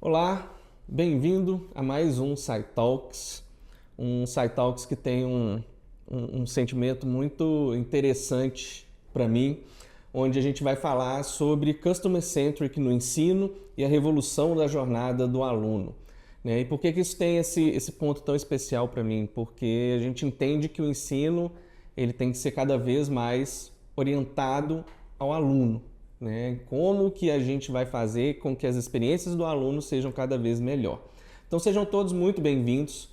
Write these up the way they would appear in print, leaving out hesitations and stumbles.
Olá, bem-vindo a mais um SciTalks, que tem um sentimento muito interessante para mim, onde a gente vai falar sobre Customer Centric no ensino e a revolução da jornada do aluno. Né? E por que isso tem esse ponto tão especial para mim? Porque a gente entende que o ensino ele tem que ser cada vez mais orientado ao aluno. Né? Como que a gente vai fazer com que as experiências do aluno sejam cada vez melhor. Então sejam todos muito bem-vindos.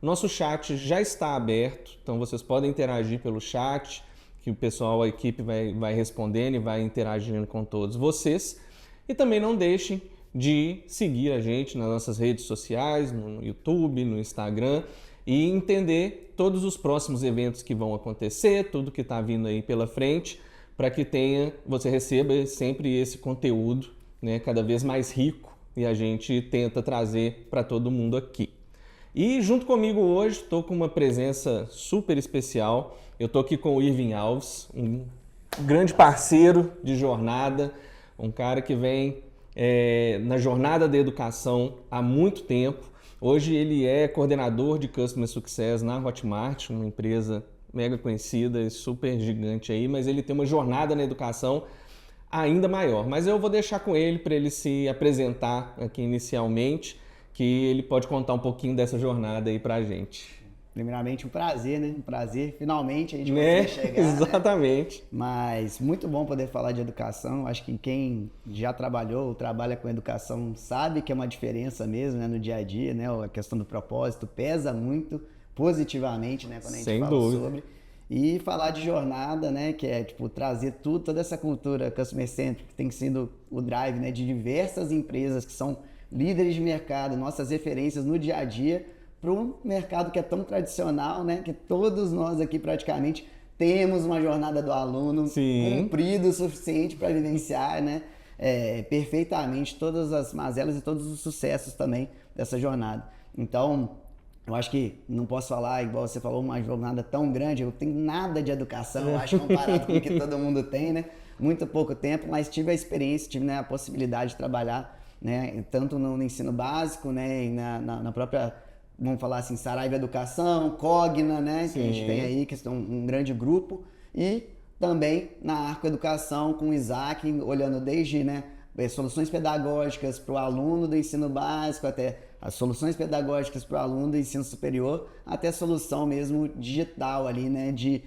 Nosso chat já está aberto, então vocês podem interagir pelo chat, que o pessoal, a equipe vai respondendo e vai interagindo com todos vocês. E também não deixem de seguir a gente nas nossas redes sociais, no YouTube, no Instagram, e entender todos os próximos eventos que vão acontecer, tudo que está vindo aí pela frente, para que você receba sempre esse conteúdo, né, cada vez mais rico, e a gente tenta trazer para todo mundo aqui. E junto comigo hoje estou com uma presença super especial. Eu estou aqui com o Irving Alves, um grande parceiro de jornada, um cara que vem na jornada da educação há muito tempo. Hoje ele é coordenador de Customer Success na Hotmart, uma empresa mega conhecida e super gigante aí, mas ele tem uma jornada na educação ainda maior. Mas eu vou deixar com ele para ele se apresentar aqui inicialmente, que ele pode contar um pouquinho dessa jornada aí pra gente. Primeiramente, um prazer, né? Um prazer, finalmente, a gente conseguir chegar, Exatamente. Né? Mas muito bom poder falar de educação. Acho que quem já trabalhou ou trabalha com educação sabe que é uma diferença mesmo, né? No dia a dia, né? A questão do propósito pesa muito positivamente, né? Quando a gente Sem fala dúvida. sobre. E falar de jornada, né? Que é, tipo, trazer toda essa cultura customer centric, que tem sido o drive, né? De diversas empresas que são líderes de mercado, nossas referências no dia a dia, para um mercado que é tão tradicional, né? Que todos nós aqui praticamente temos uma jornada do aluno cumprida o suficiente para vivenciar, né? Perfeitamente todas as mazelas e todos os sucessos também dessa jornada. Então, eu acho que não posso falar, igual você falou, uma jornada tão grande, eu tenho nada de educação, eu acho, comparado com o que todo mundo tem, né? Muito pouco tempo, mas tive a experiência, tive, né, a possibilidade de trabalhar, né, tanto no ensino básico, né, e na própria, vamos falar assim, Saraiva Educação, Cogna, né, que a gente tem aí, que é um grande grupo, e também na Arco Educação com o Isaac, olhando desde, né, soluções pedagógicas para o aluno do ensino básico, até as soluções pedagógicas para o aluno do ensino superior, até a solução mesmo digital ali, né, de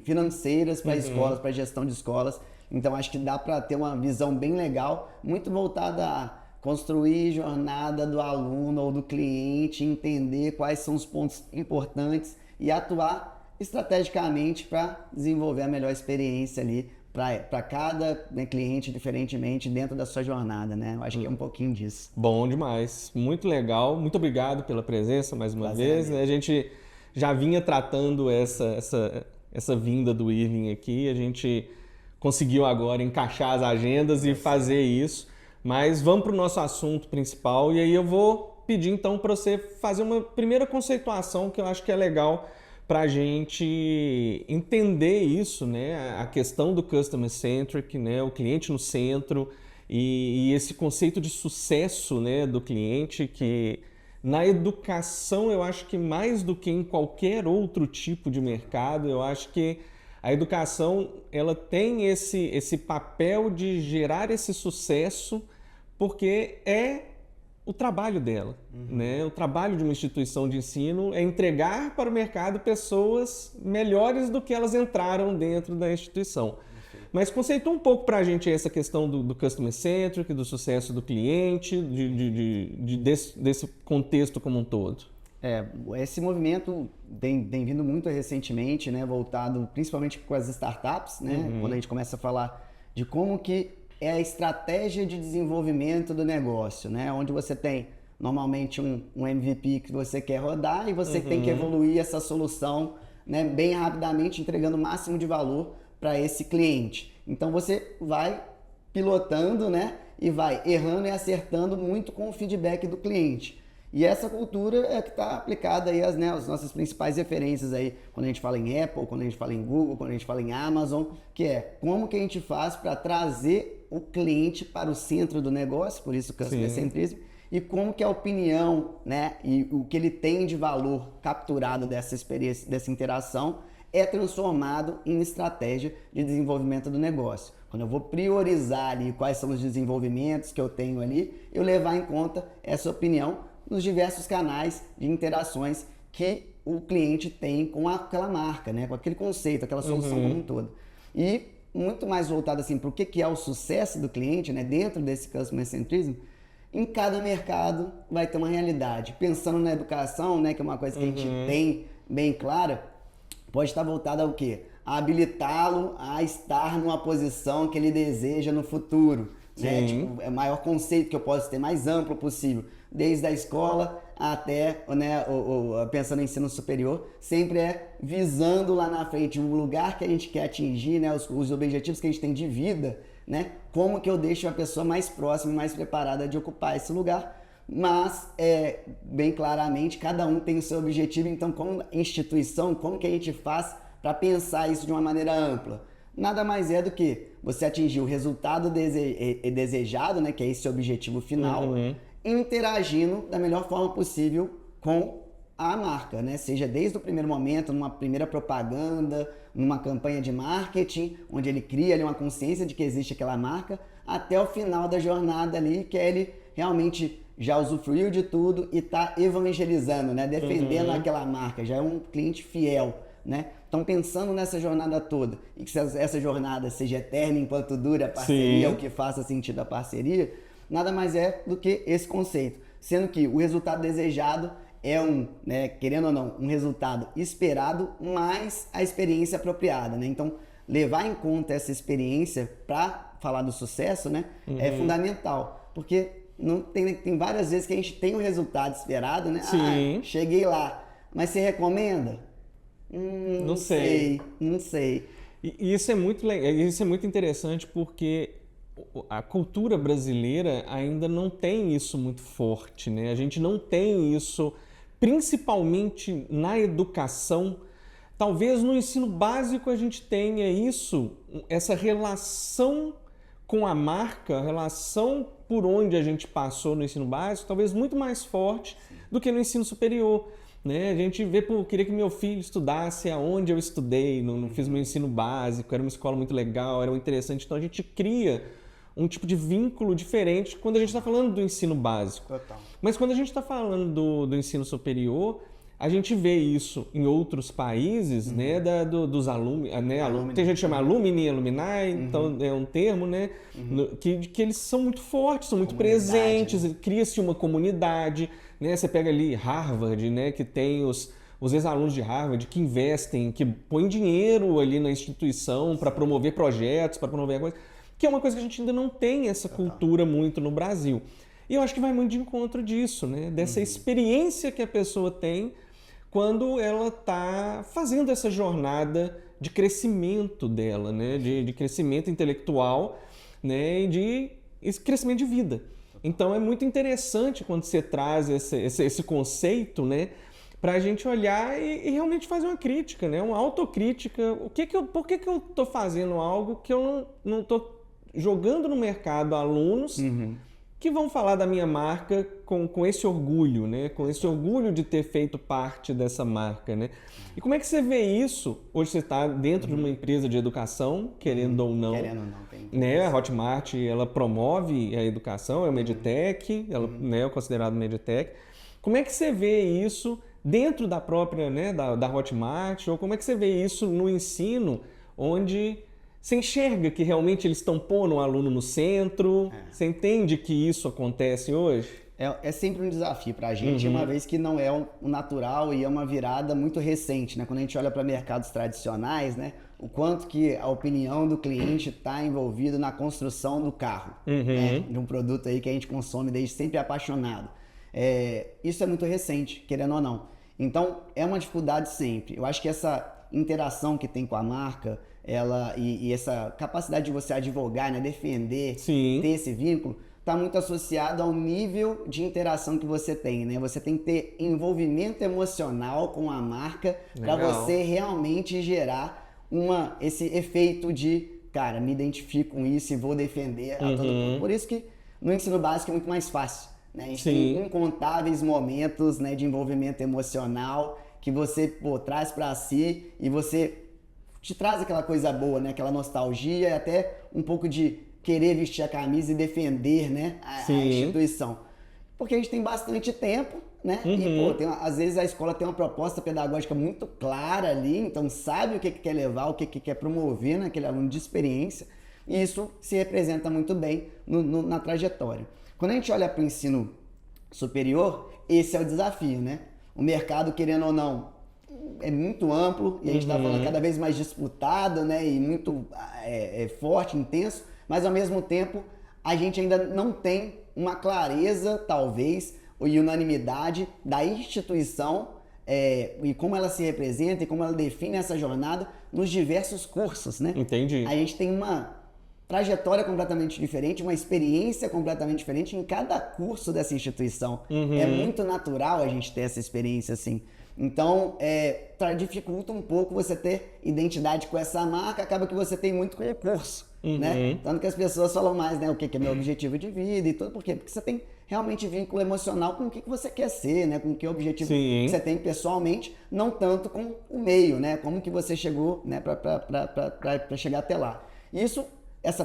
financeiras para escolas, para gestão de escolas. Então acho que dá para ter uma visão bem legal, muito voltada a construir jornada do aluno ou do cliente, entender quais são os pontos importantes e atuar estrategicamente para desenvolver a melhor experiência ali para cada, né, cliente diferentemente dentro da sua jornada, né? Eu acho que é um pouquinho disso. Bom demais, muito legal, muito obrigado pela presença mais uma vez. Né? A gente já vinha tratando essa vinda do Irving aqui, a gente conseguiu agora encaixar as agendas e fazer isso, mas vamos para o nosso assunto principal e aí eu vou pedir então para você fazer uma primeira conceituação que eu acho que é legal para a gente entender isso, né? A questão do Customer Centric, né? O cliente no centro e esse conceito de sucesso, né, do cliente, que na educação eu acho que mais do que em qualquer outro tipo de mercado, eu acho que a educação ela tem esse papel de gerar esse sucesso porque é o trabalho dela, né? O trabalho de uma instituição de ensino é entregar para o mercado pessoas melhores do que elas entraram dentro da instituição. Mas conceitua um pouco para a gente essa questão do Customer Centric, do sucesso do cliente, desse contexto como um todo. Esse movimento tem vindo muito recentemente, né, voltado principalmente com as startups, né, quando a gente começa a falar de como que é a estratégia de desenvolvimento do negócio, né, onde você tem normalmente um MVP que você quer rodar e você tem que evoluir essa solução, né, bem rapidamente, entregando o máximo de valor para esse cliente. Então você vai pilotando, né, e vai errando e acertando muito com o feedback do cliente. E essa cultura é que está aplicada aí né, as nossas principais referências aí, quando a gente fala em Apple, quando a gente fala em Google, quando a gente fala em Amazon, que é como que a gente faz para trazer o cliente para o centro do negócio, por isso o Customer Centrism, e como que a opinião, né, e o que ele tem de valor capturado dessa experiência, dessa interação, é transformado em estratégia de desenvolvimento do negócio. Quando eu vou priorizar ali quais são os desenvolvimentos que eu tenho ali, eu levar em conta essa opinião nos diversos canais de interações que o cliente tem com aquela marca, né? Com aquele conceito, aquela solução como um todo. E muito mais voltado assim para o que é o sucesso do cliente, né? Dentro desse Customer Centrism, em cada mercado vai ter uma realidade. Pensando na educação, né? Que é uma coisa que a gente tem bem clara, pode estar voltada ao quê? A habilitá-lo a estar numa posição que ele deseja no futuro. Né? Tipo, é o maior conceito que eu posso ter, mais amplo possível. Desde a escola até, né, pensando no ensino superior, sempre é visando lá na frente o lugar que a gente quer atingir, né, os objetivos que a gente tem de vida, né, como que eu deixo a pessoa mais próxima e mais preparada de ocupar esse lugar. Mas, bem claramente, cada um tem o seu objetivo, então como instituição, como que a gente faz para pensar isso de uma maneira ampla? Nada mais é do que você atingir o resultado desejado, né, que é esse objetivo final, interagindo da melhor forma possível com a marca, né? Seja desde o primeiro momento, numa primeira propaganda, numa campanha de marketing, onde ele cria ali uma consciência de que existe aquela marca, até o final da jornada ali, que é ele realmente já usufruiu de tudo e está evangelizando, né? Defendendo aquela marca, já é um cliente fiel, né? Então, pensando nessa jornada toda, e que essa jornada seja eterna enquanto dura a parceria, o que faça sentido a parceria, nada mais é do que esse conceito. Sendo que o resultado desejado é né, querendo ou não, um resultado esperado, mais a experiência apropriada, né? Então, levar em conta essa experiência para falar do sucesso, né, é fundamental. Porque tem várias vezes que a gente tem o resultado esperado, né? Sim. Cheguei lá, mas você recomenda? Não sei. E isso é muito legal, isso é muito interessante porque a cultura brasileira ainda não tem isso muito forte, né? A gente não tem isso, principalmente na educação. Talvez no ensino básico a gente tenha isso, essa relação com a marca, a relação por onde a gente passou no ensino básico, talvez muito mais forte do que no ensino superior. Né? A gente vê, pô, queria que meu filho estudasse aonde eu estudei, não fiz meu ensino básico, era uma escola muito legal, era muito interessante. Então a gente cria um tipo de vínculo diferente quando a gente está falando do ensino básico. Total. Mas quando a gente está falando do ensino superior, a gente vê isso em outros países, né, dos alunos, né, tem gente que chama alumni e alumni, então é um termo, né, que eles são muito fortes, são muito presentes, né? Cria-se uma comunidade, né, você pega ali Harvard, né, que tem os ex-alunos de Harvard que investem, que põem dinheiro ali na instituição para promover projetos, para promover coisa, que é uma coisa que a gente ainda não tem essa cultura muito no Brasil. E eu acho que vai muito de encontro disso, né, dessa experiência que a pessoa tem quando ela está fazendo essa jornada de crescimento dela, né? De crescimento intelectual, né? E de crescimento de vida. Então é muito interessante quando você traz esse conceito, né? Para a gente olhar e realmente fazer uma crítica, né? Uma autocrítica. Por que eu estou fazendo algo que eu não estou jogando no mercado alunos que vão falar da minha marca com esse orgulho, né? Com esse orgulho de ter feito parte dessa marca, né? E como é que você vê isso? Hoje você está dentro de uma empresa de educação, querendo ou não. Querendo ou não, tem. Né? A Hotmart, ela promove a educação, é uma edtech, ela, né, é considerada uma edtech. Como é que você vê isso dentro da própria, né, da Hotmart? Ou como é que você vê isso no ensino, onde você enxerga que realmente eles estão pondo o aluno no centro? Você entende que isso acontece hoje? É sempre um desafio para a gente, uma vez que não é o natural e é uma virada muito recente, né? Quando a gente olha para mercados tradicionais, né? O quanto que a opinião do cliente está envolvida na construção do carro, né? De um produto aí que a gente consome desde sempre apaixonado. Isso é muito recente, querendo ou não. Então, é uma dificuldade sempre. Eu acho que essa interação que tem com a marca, e essa capacidade de você advogar, né, defender, ter esse vínculo, está muito associado ao nível de interação que você tem, né? Você tem que ter envolvimento emocional com a marca para você realmente gerar esse efeito de, cara, me identifico com isso e vou defender a todo mundo. Por isso que no ensino básico é muito mais fácil, né? A gente tem incontáveis momentos, né, de envolvimento emocional que você traz para si e você te traz aquela coisa boa, né? Aquela nostalgia e até um pouco de querer vestir a camisa e defender, né, a instituição. Porque a gente tem bastante tempo, né? E, às vezes a escola tem uma proposta pedagógica muito clara ali, então sabe o que quer levar, o que quer promover naquele aluno de experiência, e isso se representa muito bem na trajetória. Quando a gente olha para o ensino superior, esse é o desafio, né? O mercado, querendo ou não, é muito amplo e a gente está falando cada vez mais disputado, né? E muito forte, intenso, mas ao mesmo tempo a gente ainda não tem uma clareza, talvez, e unanimidade da instituição e como ela se representa e como ela define essa jornada nos diversos cursos, né? Entendi. A gente tem uma trajetória completamente diferente, uma experiência completamente diferente em cada curso dessa instituição. É muito natural a gente ter essa experiência assim. Então, dificulta um pouco você ter identidade com essa marca, acaba que você tem muito recurso, né? Tanto que as pessoas falam mais, né? O que é meu objetivo de vida e tudo. Por quê? Porque você tem realmente vínculo emocional com o que você quer ser, né? Com que objetivo que você tem pessoalmente, não tanto com o meio, né? Como que você chegou, né? Para chegar até lá. Isso, esse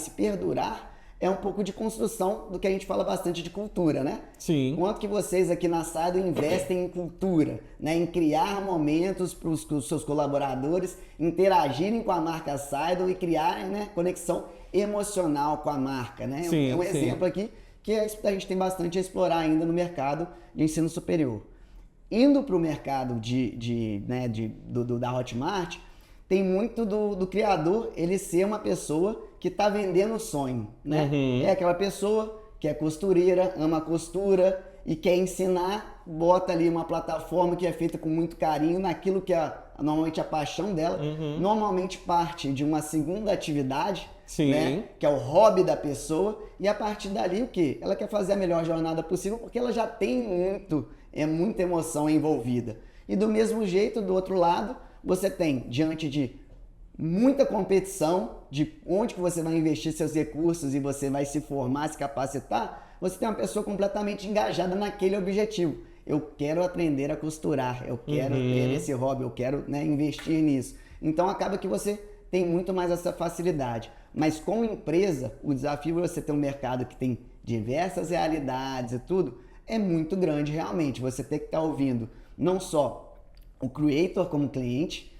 perdurar é um pouco de construção do que a gente fala bastante de cultura, né? Sim. Quanto que vocês aqui na Saido investem em cultura, né? Em criar momentos para os seus colaboradores interagirem com a marca Saido e criarem, né, conexão emocional com a marca, né? Sim, é um exemplo aqui que a gente tem bastante a explorar ainda no mercado de ensino superior. Indo para o mercado da Hotmart, tem muito do criador ele ser uma pessoa que está vendendo o sonho, né? É aquela pessoa que é costureira, ama a costura e quer ensinar, bota ali uma plataforma que é feita com muito carinho naquilo que é normalmente a paixão dela, normalmente parte de uma segunda atividade, né? Que é o hobby da pessoa, e a partir dali o quê? Ela quer fazer a melhor jornada possível porque ela já tem muita emoção envolvida. E do mesmo jeito, do outro lado, você tem, diante de muita competição, de onde que você vai investir seus recursos e você vai se formar, se capacitar, você tem uma pessoa completamente engajada naquele objetivo. Eu quero aprender a costurar, eu quero ter esse hobby, eu quero, né, investir nisso. Então acaba que você tem muito mais essa facilidade. Mas como empresa, o desafio é você ter um mercado que tem diversas realidades e tudo, é muito grande realmente. Você tem que estar ouvindo não só o creator como cliente,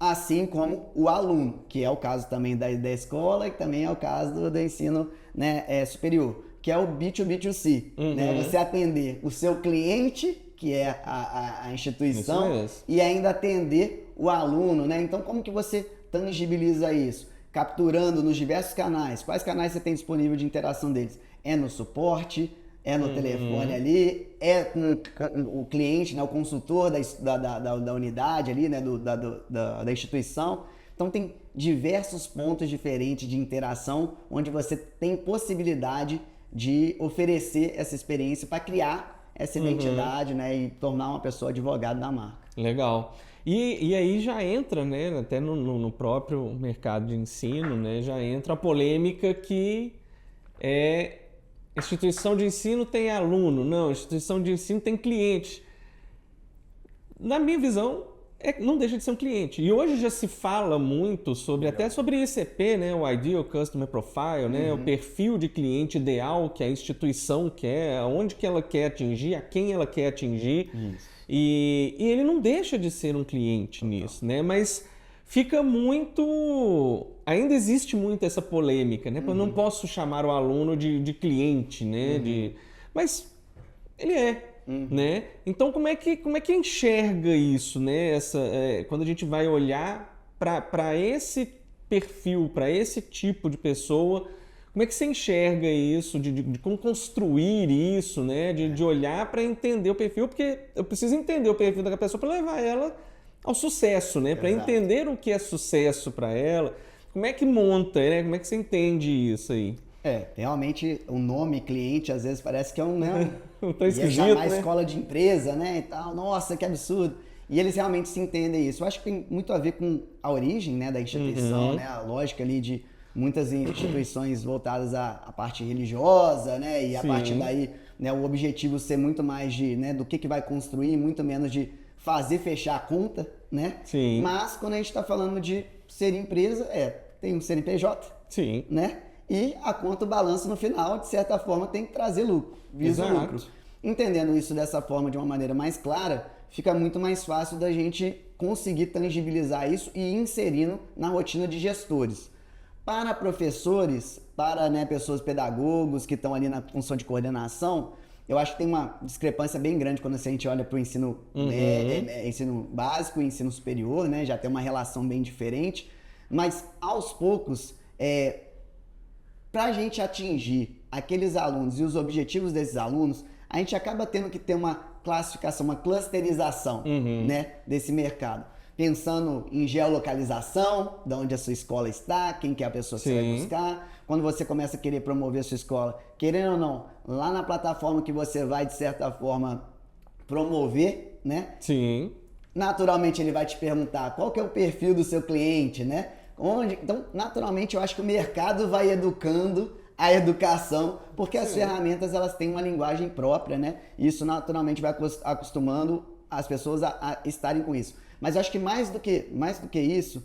assim como o aluno, que é o caso também da escola e também é o caso do ensino, né, superior, que é o B2B2C, né? Você atender o seu cliente, que é a instituição, e ainda atender o aluno, né? Então, como que você tangibiliza isso? Capturando nos diversos canais. Quais canais você tem disponível de interação deles? É no suporte, é no telefone ali, é com o cliente, né, o consultor da unidade ali, né, da instituição. Então tem diversos pontos diferentes de interação onde você tem possibilidade de oferecer essa experiência para criar essa identidade, né, e tornar uma pessoa advogada da marca. Legal. E aí já entra, né, até no próprio mercado de ensino, né, já entra a polêmica que instituição de ensino tem aluno, não, instituição de ensino tem cliente. Na minha visão, não deixa de ser um cliente. E hoje já se fala muito até sobre ICP, né, o Ideal Customer Profile, né, o perfil de cliente ideal que a instituição quer, aonde que ela quer atingir, a quem ela quer atingir. E ele não deixa de ser um cliente nisso, né, mas fica muito... Ainda existe muito essa polêmica, né? Eu não posso chamar o aluno de cliente, né? Mas ele né? Então, como é que enxerga isso, né? Quando a gente vai olhar para esse perfil, para esse tipo de pessoa, como é que você enxerga isso, de como construir isso, né? De olhar para entender o perfil, porque eu preciso entender o perfil da pessoa para levar ela ao sucesso, né? Para entender o que é sucesso para ela. Como é que monta, né? Como é que você entende isso aí? Realmente o nome cliente às vezes parece que é um, né? Tá esquisito, Ia chamar né? escola de empresa, né? E tal. Nossa, que absurdo. E eles realmente se entendem isso. Eu acho que tem muito a ver com a origem, né, da instituição, né? A lógica ali de muitas instituições voltadas à parte religiosa, né? E a partir daí, né, o objetivo ser muito mais de, né, do que vai construir, muito menos de fazer fechar a conta, né? Sim. Mas quando a gente está falando de ser empresa, tem um CNPJ, Sim. né? E a conta, o balanço no final, de certa forma, tem que trazer lucro, visa o lucro. Entendendo isso dessa forma, de uma maneira mais clara, fica muito mais fácil da gente conseguir tangibilizar isso e ir inserindo na rotina de gestores. Para professores, para, né, pessoas pedagogos que estão ali na função de coordenação, eu acho que tem uma discrepância bem grande quando a gente olha para o ensino, ensino básico e ensino superior, né? Já tem uma relação bem diferente, mas aos poucos, para a gente atingir aqueles alunos e os objetivos desses alunos, a gente acaba tendo que ter uma classificação, uma clusterização, né, desse mercado. Pensando em geolocalização, de onde a sua escola está, quem que é a pessoa que você vai buscar. Quando você começa a querer promover a sua escola, querendo ou não, lá na plataforma que você vai, de certa forma, promover, né? Sim. Naturalmente ele vai te perguntar qual que é o perfil do seu cliente, né? Então, naturalmente, eu acho que o mercado vai educando a educação, porque as ferramentas elas têm uma linguagem própria, né? E isso naturalmente vai acostumando as pessoas a estarem com isso. Mas eu acho que mais do que isso,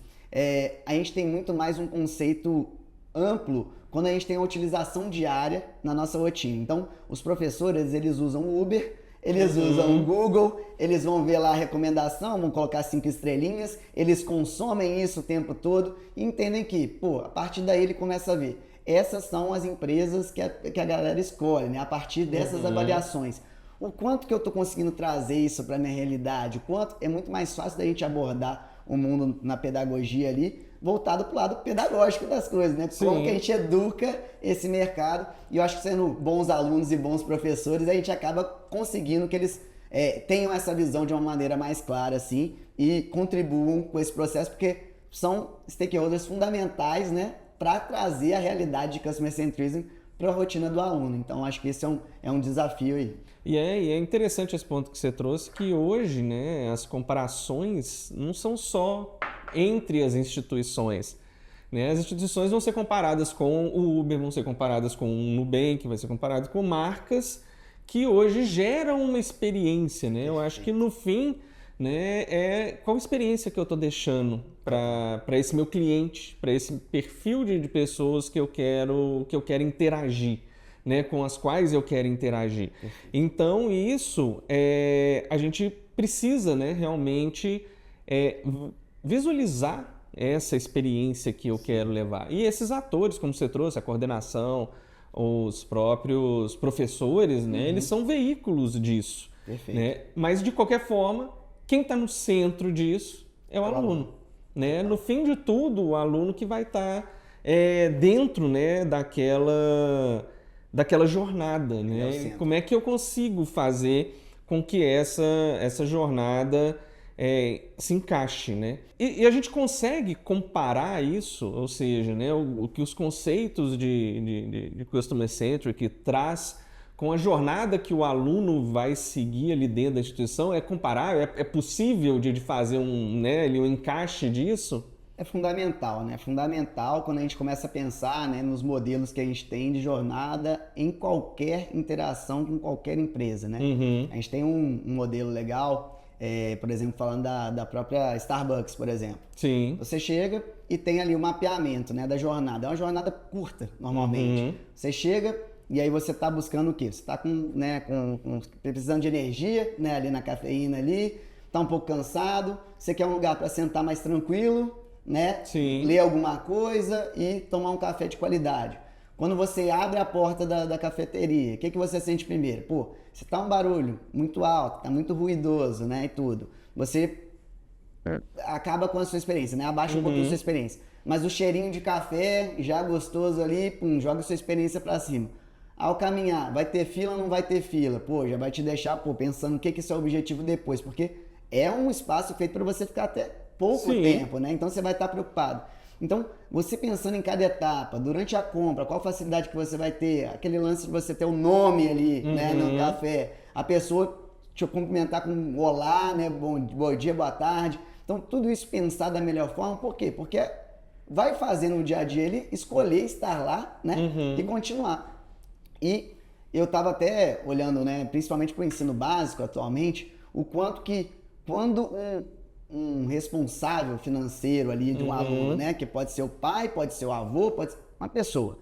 a gente tem muito mais um conceito amplo quando a gente tem a utilização diária na nossa rotina. Então, os professores, eles usam o Uber, eles usam o Google, eles vão ver lá a recomendação, vão colocar 5 estrelinhas, eles consomem isso o tempo todo e entendem que, pô, a partir daí ele começa a ver. Essas são as empresas que a galera escolhe, né? A partir dessas avaliações. O quanto que eu estou conseguindo trazer isso para a minha realidade, o quanto é muito mais fácil da gente abordar o mundo na pedagogia ali, voltado para o lado pedagógico das coisas, né? Como que a gente educa esse mercado. E eu acho que sendo bons alunos e bons professores, a gente acaba conseguindo que eles tenham essa visão de uma maneira mais clara, assim, e contribuam com esse processo, porque são stakeholders fundamentais, né, para trazer a realidade de Customer Centrism para a rotina do aluno. Então, acho que esse é um desafio aí. E é interessante esse ponto que você trouxe, que hoje, né, as comparações não são só entre as instituições, né? As instituições vão ser comparadas com o Uber, vão ser comparadas com o Nubank, vai ser comparado com marcas que hoje geram uma experiência, né? Eu acho que no fim, né, qual experiência que eu estou deixando para esse meu cliente, para esse perfil de pessoas que eu quero interagir, né, com as quais eu quero interagir. Então, isso a gente precisa, né, realmente visualizar essa experiência que eu quero levar. E esses atores, como você trouxe, a coordenação, os próprios professores, né, eles são veículos disso. Né? Mas, de qualquer forma, quem está no centro disso é o aluno. Né? No fim de tudo, o aluno que vai estar dentro, né, daquela jornada, né? Como é que eu consigo fazer com que essa jornada se encaixe, né? E a gente consegue comparar isso, ou seja, né, o que os conceitos de Customer Centric traz com a jornada que o aluno vai seguir ali dentro da instituição, comparar? É possível de fazer um encaixe disso? É fundamental, né? É fundamental quando a gente começa a pensar, né, nos modelos que a gente tem de jornada em qualquer interação com qualquer empresa, né? A gente tem um modelo legal, por exemplo, falando da própria Starbucks, por exemplo. Sim. Você chega e tem ali o mapeamento, né, da jornada. É uma jornada curta, normalmente. Você chega e aí você está buscando o quê? Você está precisando de energia, né, ali na cafeína ali, está um pouco cansado, você quer um lugar para sentar mais tranquilo, né? Sim. Ler alguma coisa e tomar um café de qualidade. Quando você abre a porta da cafeteria, o que você sente primeiro? Pô, se tá um barulho muito alto, tá muito ruidoso, né, e tudo, você acaba com a sua experiência, né? Abaixa um pouquinho a sua experiência. Mas o cheirinho de café, já gostoso ali, pum, joga a sua experiência para cima. Ao caminhar, vai ter fila ou não vai ter fila? Pô, já vai te deixar, pensando o que é o seu objetivo depois, porque é um espaço feito para você ficar até pouco tempo, né? Então você vai estar preocupado. Então, você pensando em cada etapa, durante a compra, qual facilidade que você vai ter, aquele lance de você ter o nome ali, né, no café, a pessoa te cumprimentar com um olá, né, bom dia, boa tarde. Então, tudo isso pensar da melhor forma, por quê? Porque vai fazer no dia a dia ele escolher estar lá, né, e continuar. E eu estava até olhando, né, principalmente para o ensino básico atualmente, o quanto que quando um responsável financeiro ali de um aluno, né, que pode ser o pai, pode ser o avô, pode ser uma pessoa,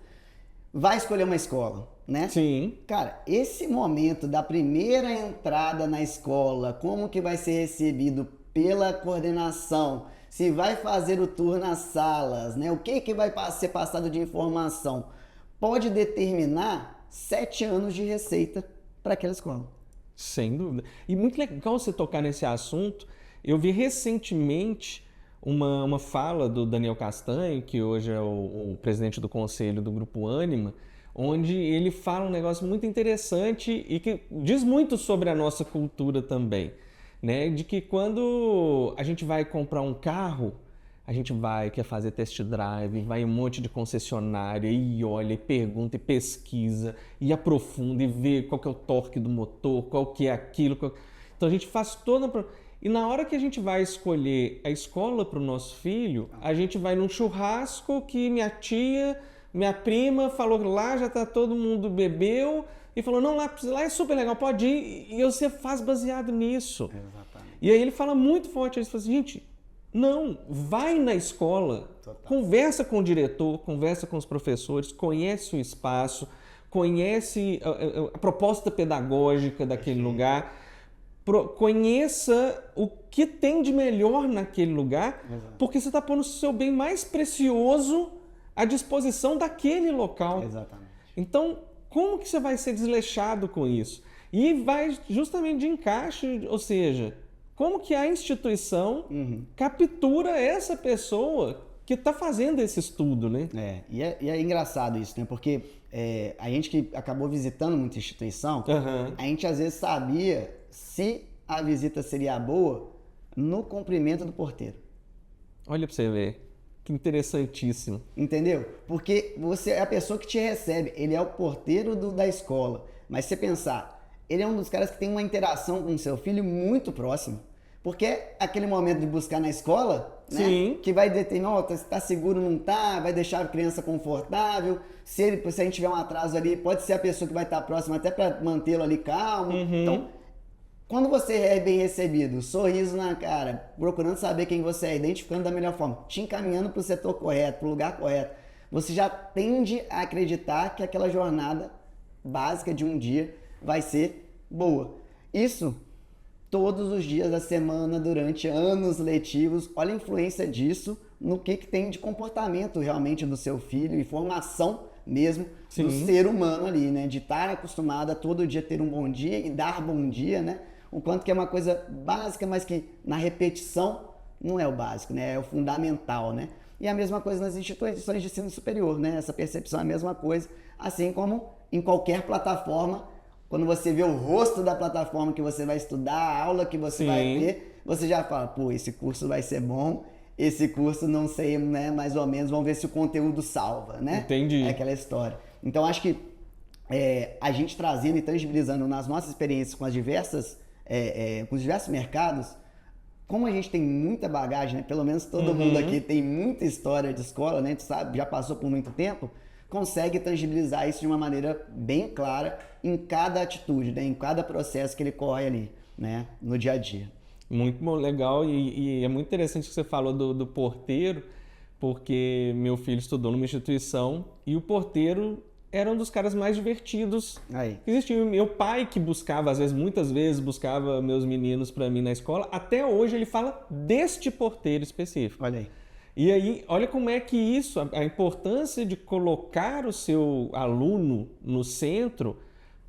vai escolher uma escola, né? Sim. Cara, esse momento da primeira entrada na escola, como que vai ser recebido pela coordenação, se vai fazer o tour nas salas, né? O que vai ser passado de informação, pode determinar 7 anos de receita para aquela escola. Sem dúvida. E muito legal você tocar nesse assunto. Eu vi recentemente uma fala do Daniel Castanho, que hoje é o presidente do conselho do Grupo Ânima, onde ele fala um negócio muito interessante e que diz muito sobre a nossa cultura também, né? De que quando a gente vai comprar um carro, a gente quer fazer test drive, vai em um monte de concessionária e olha, e pergunta, e pesquisa, e aprofunda, e vê qual que é o torque do motor, qual que é aquilo. Então a gente faz toda... E na hora que a gente vai escolher a escola para o nosso filho, a gente vai num churrasco que minha tia, minha prima falou que lá já tá todo mundo bebeu e falou, não, lá é super legal, pode ir. E você faz baseado nisso. Exatamente. E aí ele fala muito forte, ele fala assim, gente, não, vai na escola, conversa com o diretor, conversa com os professores, conhece o espaço, conhece a proposta pedagógica daquele lugar, conheça o que tem de melhor naquele lugar, porque você está pondo o seu bem mais precioso à disposição daquele local. Exatamente. Então, como que você vai ser desleixado com isso? E vai justamente de encaixe, ou seja, como que a instituição captura essa pessoa que está fazendo esse estudo, né? E é engraçado isso, né? Porque a gente que acabou visitando muita instituição, a gente às vezes sabia se a visita seria boa no cumprimento do porteiro. Olha para você ver. Que interessantíssimo. Entendeu? Porque você é a pessoa que te recebe, ele é o porteiro da escola. Mas se você pensar, ele é um dos caras que tem uma interação com o seu filho muito próximo. Porque é aquele momento de buscar na escola, né? Que vai determinar, se tá seguro ou não tá, vai deixar a criança confortável. Se a gente tiver um atraso ali, pode ser a pessoa que vai estar próxima até para mantê-lo ali calmo. Então, quando você é bem recebido, sorriso na cara, procurando saber quem você é, identificando da melhor forma, te encaminhando para o setor correto, para o lugar correto, você já tende a acreditar que aquela jornada básica de um dia vai ser boa. Isso todos os dias da semana, durante anos letivos. Olha a influência disso no que tem de comportamento realmente do seu filho e formação mesmo do ser humano ali, né? De estar acostumado a todo dia ter um bom dia e dar bom dia, né? O quanto que é uma coisa básica, mas que na repetição não é o básico, né? É o fundamental, né? E a mesma coisa nas instituições de ensino superior, né? Essa percepção é a mesma coisa, assim como em qualquer plataforma. Quando você vê o rosto da plataforma que você vai estudar, a aula que você vai ter, você já fala, pô, esse curso vai ser bom, esse curso não sei, né, mais ou menos, vamos ver se o conteúdo salva, né? Entendi. É aquela história. Então, acho que a gente trazendo e tangibilizando nas nossas experiências com os diversos mercados, como a gente tem muita bagagem, né? Pelo menos todo mundo aqui tem muita história de escola, né? A gente sabe, já passou por muito tempo, consegue tangibilizar isso de uma maneira bem clara em cada atitude, né? Em cada processo que ele corre ali, né? No dia a dia. Muito bom, legal, e é muito interessante que você falou do porteiro, porque meu filho estudou numa instituição e o porteiro era um dos caras mais divertidos que existia. Meu pai que buscava, às vezes, muitas vezes, buscava meus meninos para mim na escola, até hoje ele fala deste porteiro específico. Olha aí. E aí, olha como é que isso, a importância de colocar o seu aluno no centro,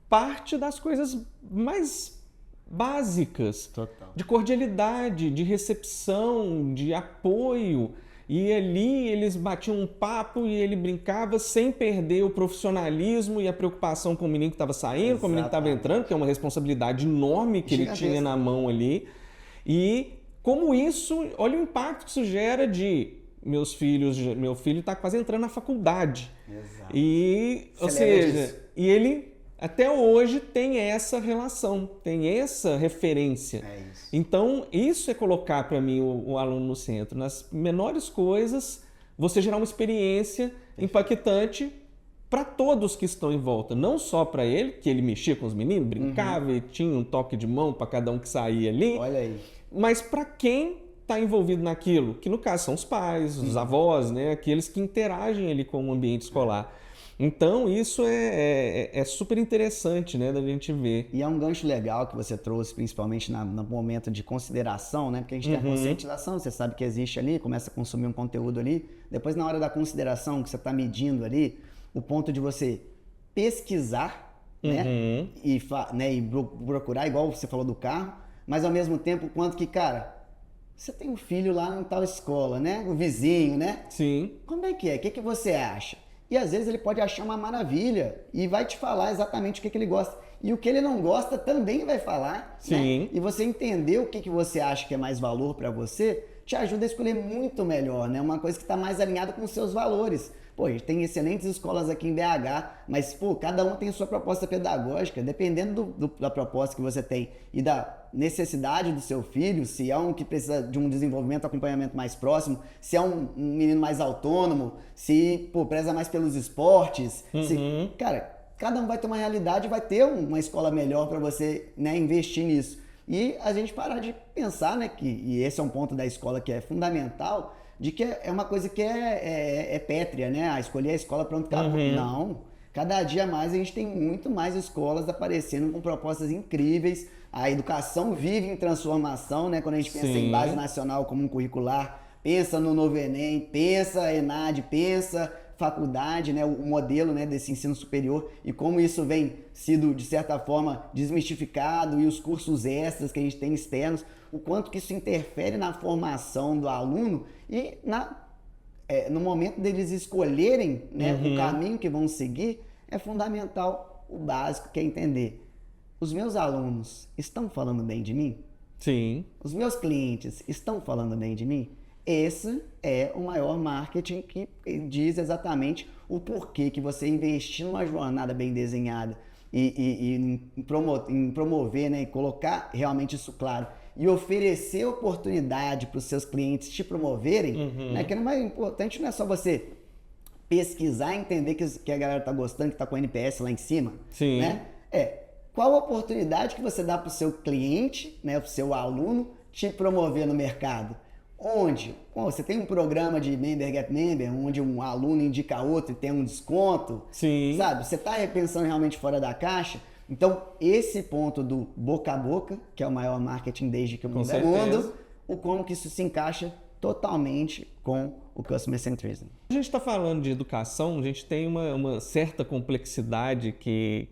parte das coisas mais básicas. Total. De cordialidade, de recepção, de apoio. E ali eles batiam um papo e ele brincava sem perder o profissionalismo e a preocupação com o menino que estava saindo, com o menino que estava entrando, que é uma responsabilidade enorme que ele tinha na mão ali. E como isso, olha o impacto que isso gera de meu filho está quase entrando na faculdade. Exato. Ou seja, e ele até hoje tem essa relação, tem essa referência. É isso. Então, isso é colocar para mim o aluno no centro. Nas menores coisas, você gerar uma experiência impactante para todos que estão em volta. Não só para ele, que ele mexia com os meninos, brincava e tinha um toque de mão para cada um que saía ali. Olha aí. Mas para quem está envolvido naquilo, que no caso são os pais, os avós, né? Aqueles que interagem ali com o ambiente escolar. Então, isso é super interessante, né, da gente ver. E é um gancho legal que você trouxe, principalmente no momento de consideração, né? Porque a gente tem a conscientização, você sabe que existe ali, começa a consumir um conteúdo ali. Depois, na hora da consideração, que você está medindo ali, o ponto de você pesquisar, né? E procurar, igual você falou do carro, mas ao mesmo tempo, quanto que, cara, você tem um filho lá em tal escola, né? O vizinho, né? Sim. Como é que é? O que você acha? E às vezes ele pode achar uma maravilha e vai te falar exatamente o que ele gosta. E o que ele não gosta também vai falar. Sim. Né? E você entender o que você acha que é mais valor para você, te ajuda a escolher muito melhor, né? Uma coisa que está mais alinhada com os seus valores. Pô, a gente tem excelentes escolas aqui em BH, mas, pô, cada um tem a sua proposta pedagógica, dependendo da proposta que você tem e da necessidade do seu filho, se é um que precisa de um desenvolvimento, acompanhamento mais próximo, se é um menino mais autônomo, se, pô, preza mais pelos esportes, cara, cada um vai ter uma realidade e vai ter uma escola melhor para você, né, investir nisso. E a gente parar de pensar, né, e esse é um ponto da escola que é fundamental, de que é uma coisa que é pétrea, né? Escolher a escola pronto, acabou. Não. Cada dia mais a gente tem muito mais escolas aparecendo com propostas incríveis. A educação vive em transformação, né? Quando a gente pensa em base nacional comum curricular, pensa no novo Enem, pensa ENAD, pensa faculdade, né? O modelo, né, desse ensino superior e como isso vem sido, de certa forma, desmistificado e os cursos extras que a gente tem externos, o quanto que isso interfere na formação do aluno e no momento deles escolherem, né, o caminho que vão seguir, é fundamental o básico, que é entender. Os meus alunos estão falando bem de mim? Sim. Os meus clientes estão falando bem de mim? Esse é o maior marketing que diz exatamente o porquê que você investir numa jornada bem desenhada e em promover, né, e colocar realmente isso claro e oferecer oportunidade para os seus clientes te promoverem, né, que o mais importante não é só você pesquisar e entender que a galera está gostando, que está com o NPS lá em cima. Sim. Né? Qual a oportunidade que você dá para o seu cliente, né, para o seu aluno, te promover no mercado? Onde? Você tem um programa de Member Get Member, onde um aluno indica outro e tem um desconto. Sim. Sabe? Você está repensando realmente fora da caixa? Então, esse ponto do boca a boca, que é o maior marketing desde que o mundo é mundo, o como que isso se encaixa totalmente com o Customer Centrism. A gente está falando de educação, a gente tem uma certa complexidade que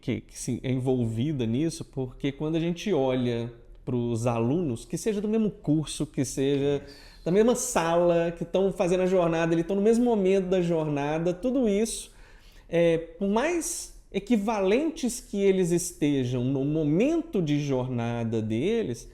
é envolvida nisso, porque quando a gente olha para os alunos, que seja do mesmo curso, que seja da mesma sala, que estão fazendo a jornada, eles estão no mesmo momento da jornada, tudo isso, por mais equivalentes que eles estejam no momento de jornada deles,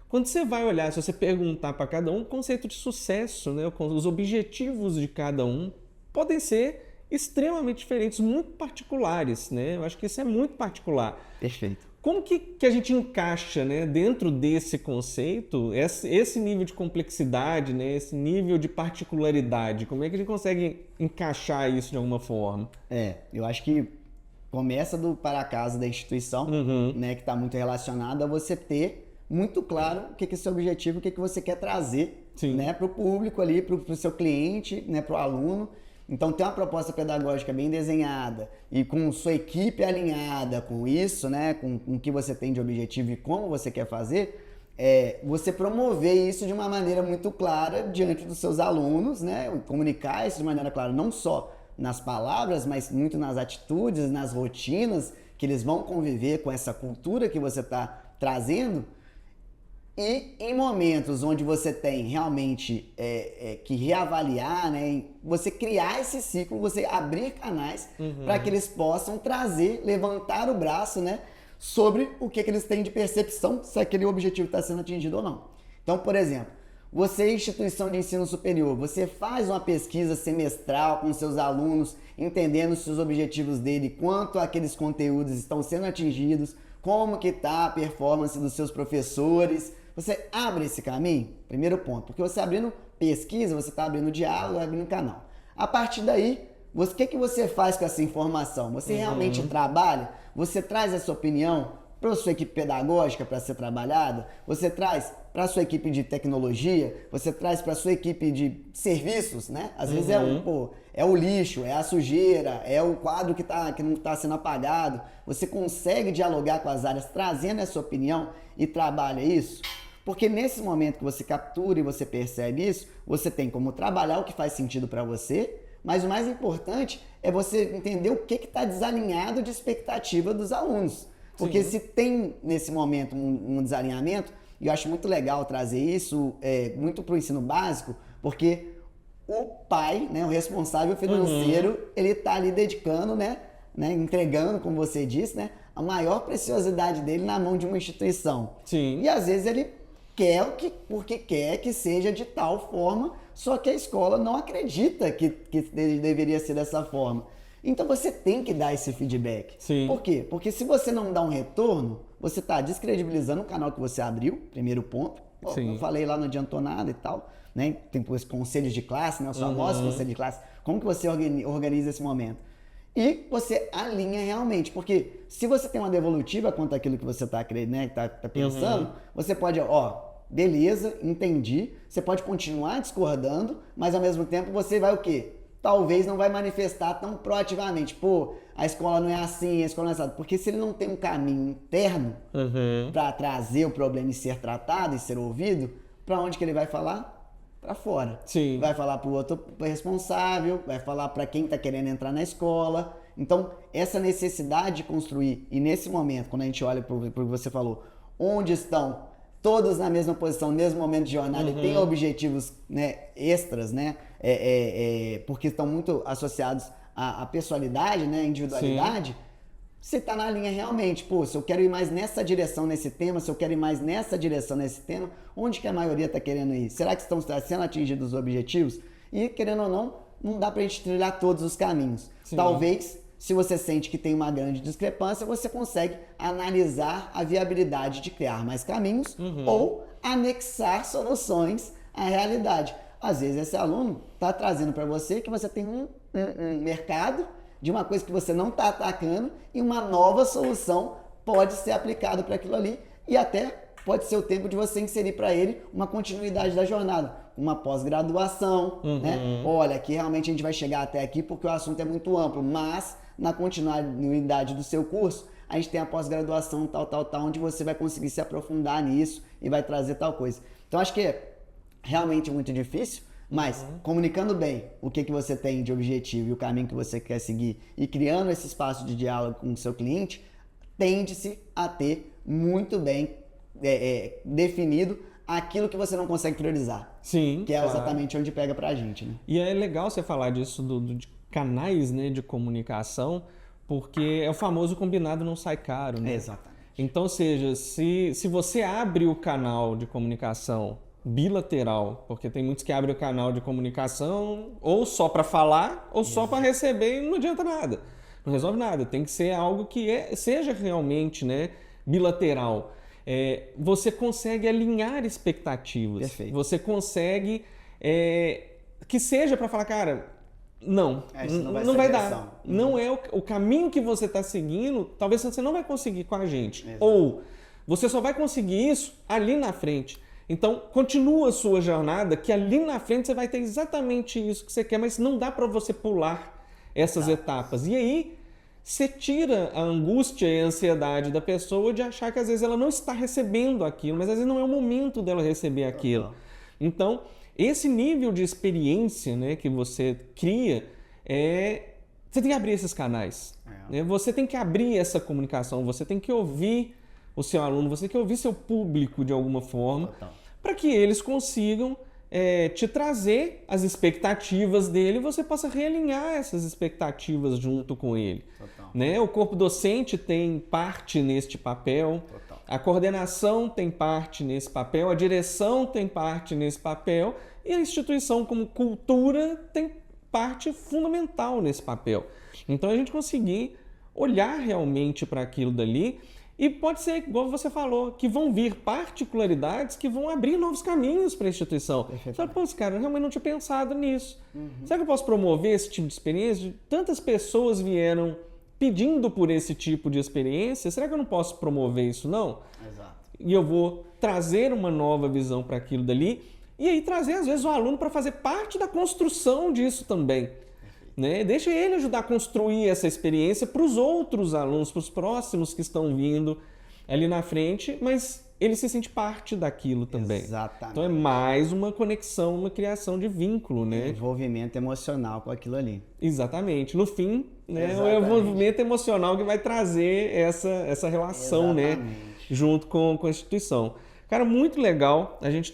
quando você vai olhar, se você perguntar para cada um, o conceito de sucesso, né, os objetivos de cada um podem ser extremamente diferentes, muito particulares, né? Eu acho que isso é muito particular. Perfeito. Como que a gente encaixa, né, dentro desse conceito, esse nível de complexidade, né, esse nível de particularidade? Como é que a gente consegue encaixar isso de alguma forma? Eu acho que começa do para casa da instituição, né, que está muito relacionado a você ter muito claro o que é seu objetivo, o que você quer trazer, né, para o público ali, para o seu cliente, né, para o aluno. Então, ter uma proposta pedagógica bem desenhada e com sua equipe alinhada com isso, né, com o que você tem de objetivo e como você quer fazer, você promover isso de uma maneira muito clara diante dos seus alunos, né, comunicar isso de maneira clara, não só nas palavras, mas muito nas atitudes, nas rotinas que eles vão conviver com essa cultura que você está trazendo. E em momentos onde você tem realmente que reavaliar, né, você criar esse ciclo, você abrir canais para que eles possam trazer, levantar o braço, né, sobre o que eles têm de percepção, se aquele objetivo está sendo atingido ou não. Então, por exemplo, Você, instituição de ensino superior, você faz uma pesquisa semestral com seus alunos, entendendo se os objetivos dele, quanto aqueles conteúdos estão sendo atingidos, como que está a performance dos seus professores. Você abre esse caminho? Primeiro ponto, porque você abrindo pesquisa, você está abrindo diálogo, abrindo canal. A partir daí, o que você faz com essa informação? Você realmente trabalha? Você traz essa opinião para a sua equipe pedagógica para ser trabalhada? Você traz para a sua equipe de tecnologia? Você traz para a sua equipe de serviços, né? Às vezes é o lixo, é a sujeira, é o quadro que não está sendo apagado. Você consegue dialogar com as áreas trazendo essa opinião e trabalha isso? Porque nesse momento que você captura e você percebe isso, você tem como trabalhar o que faz sentido para você, mas o mais importante é você entender o que está desalinhado de expectativa dos alunos. Porque se tem nesse momento um desalinhamento, e eu acho muito legal trazer isso muito para o ensino básico, porque o pai, né, o responsável financeiro, ele está ali dedicando, né, entregando, como você disse, né, a maior preciosidade dele na mão de uma instituição. Sim. E às vezes ele quer porque quer que seja de tal forma, só que a escola não acredita que deveria ser dessa forma. Então você tem que dar esse feedback. Sim. Por quê? Porque se você não dá um retorno, você está descredibilizando o canal que você abriu, primeiro ponto. Sim. Eu falei lá, não adiantou nada e tal, né? Tem os conselhos de classe, né? Os famosos conselhos de classe. Como que você organiza esse momento? E você alinha realmente, porque se você tem uma devolutiva quanto àquilo que você está pensando, você pode, beleza, entendi, você pode continuar discordando, mas ao mesmo tempo você vai o quê? Talvez não vai manifestar tão proativamente, a escola não é assim, a escola não é assim, porque se ele não tem um caminho interno para trazer o problema e ser tratado e ser ouvido, para onde que ele vai falar? Para fora. Sim. Vai falar para o outro responsável, vai falar para quem está querendo entrar na escola. Então, essa necessidade de construir, e nesse momento, quando a gente olha para o que você falou, onde estão todos na mesma posição, no mesmo momento de jornada, e tem objetivos, né, extras, né, porque estão muito associados à pessoalidade, né, à individualidade. Sim. Você está na linha realmente, se eu quero ir mais nessa direção nesse tema, se eu quero ir mais nessa direção nesse tema, onde que a maioria está querendo ir? Será que estão sendo atingidos os objetivos? E, querendo ou não dá para a gente trilhar todos os caminhos. Sim. Talvez, se você sente que tem uma grande discrepância, você consegue analisar a viabilidade de criar mais caminhos ou anexar soluções à realidade. Às vezes esse aluno está trazendo para você que você tem um mercado de uma coisa que você não está atacando e uma nova solução pode ser aplicada para aquilo ali e até pode ser o tempo de você inserir para ele uma continuidade da jornada, uma pós-graduação, né? Olha, aqui realmente a gente vai chegar até aqui porque o assunto é muito amplo, mas na continuidade do seu curso, a gente tem a pós-graduação tal, onde você vai conseguir se aprofundar nisso e vai trazer tal coisa. Então, acho que é realmente muito difícil, mas comunicando bem o que você tem de objetivo e o caminho que você quer seguir e criando esse espaço de diálogo com o seu cliente, tende-se a ter muito bem definido aquilo que você não consegue priorizar. Sim, que é exatamente onde pega pra gente, né? E é legal você falar disso de canais, né, de comunicação, porque é o famoso combinado não sai caro, né? Exatamente. Então, ou seja, se você abre o canal de comunicação bilateral, porque tem muitos que abrem o canal de comunicação ou só para falar ou só para receber e não adianta nada, não resolve nada, tem que ser algo que seja realmente, né, bilateral. Você consegue alinhar expectativas. Perfeito. Você consegue que seja para falar, cara, não vai dar. Não é o caminho que você está seguindo, talvez você não vai conseguir com a gente. Exato. Ou você só vai conseguir isso ali na frente. Então, continua a sua jornada, que ali na frente você vai ter exatamente isso que você quer, mas não dá para você pular essas etapas. E aí, você tira a angústia e a ansiedade da pessoa de achar que às vezes ela não está recebendo aquilo, mas às vezes não é o momento dela receber aquilo. Então, esse nível de experiência, né, que você cria, você tem que abrir esses canais. Né? Você tem que abrir essa comunicação, você tem que ouvir o seu aluno, você tem que ouvir seu público de alguma forma, para que eles consigam te trazer as expectativas dele e você possa realinhar essas expectativas junto com ele. Né? O corpo docente tem parte neste papel. A coordenação tem parte nesse papel, a direção tem parte nesse papel e a instituição como cultura tem parte fundamental nesse papel. Então a gente conseguir olhar realmente para aquilo dali e pode ser, igual você falou, que vão vir particularidades que vão abrir novos caminhos para a instituição. Sabe, pô, cara, eu realmente não tinha pensado nisso. Será que eu posso promover esse tipo de experiência? Tantas pessoas vieram pedindo por esse tipo de experiência, será que eu não posso promover isso, não? Exato. E eu vou trazer uma nova visão para aquilo dali e aí trazer, às vezes, o aluno para fazer parte da construção disso também. Né? Deixa ele ajudar a construir essa experiência para os outros alunos, para os próximos que estão vindo ali na frente, mas ele se sente parte daquilo também. Exatamente. Então é mais uma conexão, uma criação de vínculo, né? Envolvimento emocional com aquilo ali. Exatamente. No fim, né, é o Exatamente. envolvimento emocional que vai trazer essa relação, né, junto com a instituição. Cara, muito legal. A gente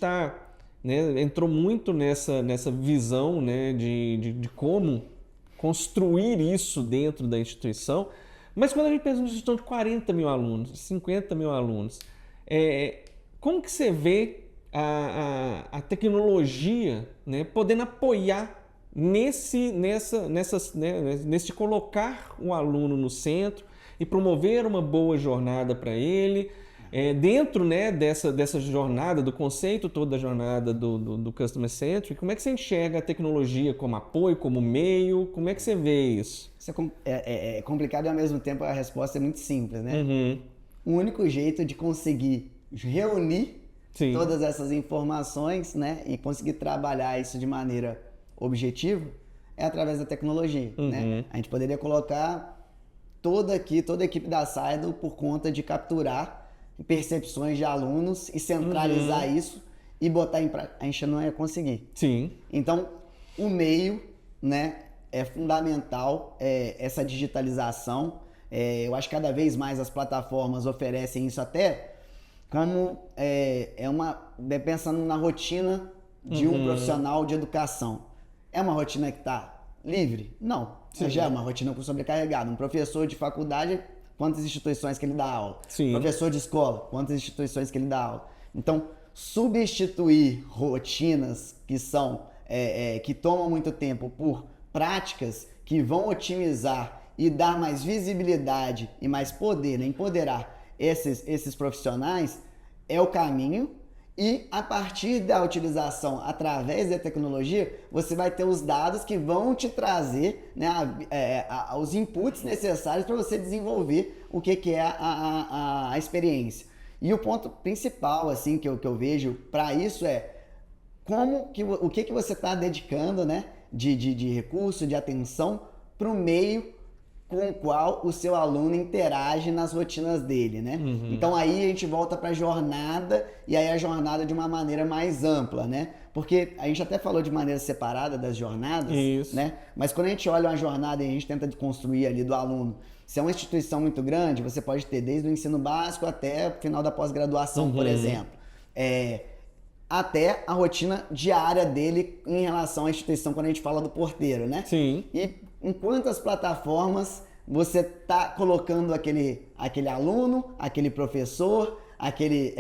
entrou muito nessa visão, né, de como construir isso dentro da instituição, mas quando a gente pensa numa instituição de 40 mil alunos, 50 mil alunos, como que você vê a tecnologia, né, podendo apoiar nesse colocar o aluno no centro e promover uma boa jornada para ele, dentro, né, dessa jornada, do conceito todo da jornada do Customer Centric, como é que você enxerga a tecnologia como apoio, como meio? Como é que você vê isso? Isso é complicado e ao mesmo tempo a resposta é muito simples, né? Uhum. O único jeito de conseguir reunir Sim. todas essas informações, né, e conseguir trabalhar isso de maneira objetiva é através da tecnologia, né? A gente poderia colocar toda a equipe da Saidel por conta de capturar percepções de alunos e centralizar isso e botar em prática. A gente não ia conseguir. Sim. Então, o meio, né, é fundamental, essa digitalização. Eu acho que cada vez mais as plataformas oferecem isso até como pensando na rotina de um profissional de educação. É uma rotina que está livre? Não. Já é uma rotina sobrecarregada. Um professor de faculdade, quantas instituições que ele dá aula? Sim. Professor de escola, quantas instituições que ele dá aula? Então, substituir rotinas que são que tomam muito tempo por práticas que vão otimizar e dar mais visibilidade e mais poder, né, empoderar esses profissionais é o caminho. E a partir da utilização através da tecnologia, você vai ter os dados que vão te trazer, né, os inputs necessários para você desenvolver o que é a experiência. E o ponto principal assim, que eu vejo para isso é o que você está dedicando, né, de recurso, de atenção para o meio com o qual o seu aluno interage nas rotinas dele, né? Então aí a gente volta para a jornada, e aí a jornada de uma maneira mais ampla, né? Porque a gente até falou de maneira separada das jornadas, Isso. né? Mas quando a gente olha uma jornada e a gente tenta construir ali do aluno, se é uma instituição muito grande, você pode ter desde o ensino básico até o final da pós-graduação, por exemplo. Até a rotina diária dele em relação à instituição, quando a gente fala do porteiro, né? Sim. E em quantas plataformas você está colocando aquele aluno, aquele professor, aquele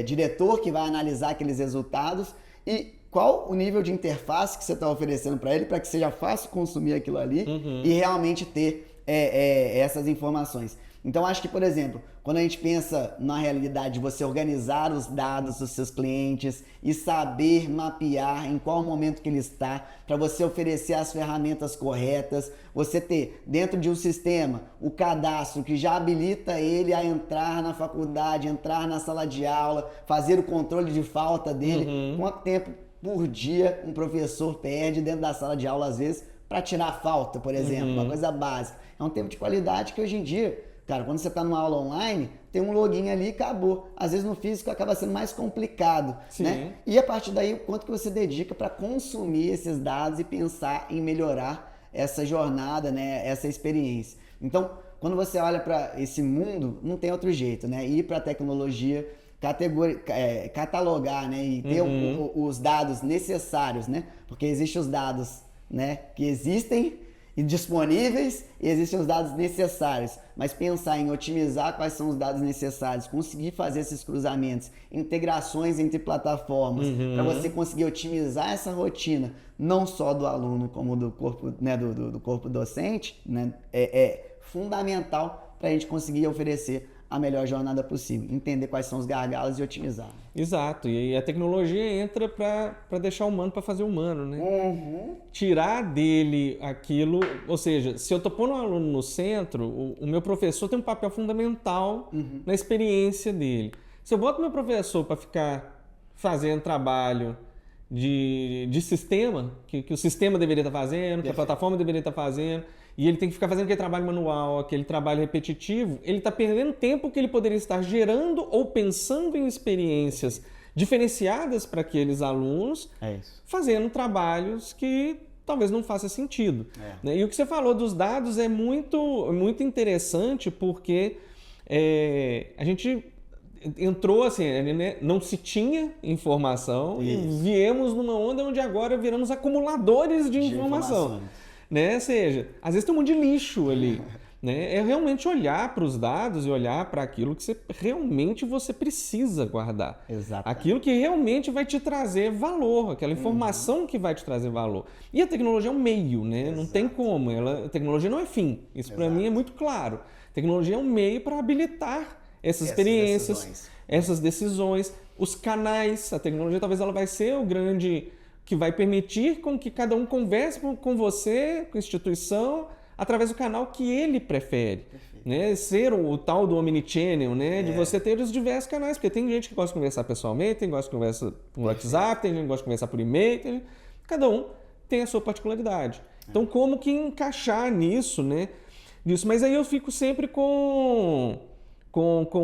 diretor que vai analisar aqueles resultados, e qual o nível de interface que você está oferecendo para ele para que seja fácil consumir aquilo ali e realmente ter essas informações. Então, acho que, por exemplo, quando a gente pensa na realidade de você organizar os dados dos seus clientes e saber mapear em qual momento que ele está, para você oferecer as ferramentas corretas, você ter dentro de um sistema o cadastro que já habilita ele a entrar na faculdade, entrar na sala de aula, fazer o controle de falta dele. Quanto tempo por dia um professor perde dentro da sala de aula, às vezes, para tirar falta, por exemplo, uma coisa básica. É um tempo de qualidade que hoje em dia, cara, quando você está numa aula online, tem um login ali e acabou. Às vezes no físico acaba sendo mais complicado, né? E a partir daí, o quanto que você dedica para consumir esses dados e pensar em melhorar essa jornada, né? Essa experiência. Então, quando você olha para esse mundo, não tem outro jeito, né? Ir para a tecnologia, catalogar, né? E ter os dados necessários, né? Porque existem os dados, né, que existem disponíveis e existem os dados necessários. Mas pensar em otimizar quais são os dados necessários, conseguir fazer esses cruzamentos, integrações entre plataformas, para você conseguir otimizar essa rotina, não só do aluno como do corpo, né, do corpo docente, né, é fundamental para a gente conseguir oferecer a melhor jornada possível, entender quais são os gargalos e otimizar. Exato, e a tecnologia entra para deixar o humano para fazer o humano, né? Tirar dele aquilo, ou seja, se eu estou pondo um aluno no centro, o meu professor tem um papel fundamental na experiência dele. Se eu boto meu professor para ficar fazendo trabalho de sistema, que o sistema deveria estar fazendo, que a plataforma deveria estar fazendo, e ele tem que ficar fazendo aquele trabalho manual, aquele trabalho repetitivo, ele está perdendo tempo que ele poderia estar gerando ou pensando em experiências diferenciadas para aqueles alunos, fazendo trabalhos que talvez não faça sentido. Né? E o que você falou dos dados é muito interessante, porque a gente entrou assim, né? Não se tinha informação e viemos numa onda onde agora viramos acumuladores de informação. Né? Ou seja, às vezes tem um monte de lixo ali. Né? É realmente olhar para os dados e olhar para aquilo que realmente você precisa guardar. Exato. Aquilo que realmente vai te trazer valor, aquela informação que vai te trazer valor. E a tecnologia é um meio, né? Não tem como. A tecnologia não é fim. Isso para mim é muito claro. A tecnologia é um meio para habilitar essas experiências, essas decisões, os canais. A tecnologia talvez ela vai ser o grande que vai permitir com que cada um converse com você, com a instituição, através do canal que ele prefere. Né? Ser o tal do omnichannel, né? De você ter os diversos canais, porque tem gente que gosta de conversar pessoalmente, tem gente que gosta de conversar por WhatsApp, tem gente que gosta de conversar por e-mail, cada um tem a sua particularidade. Então, como que encaixar nisso, né? Mas aí eu fico sempre com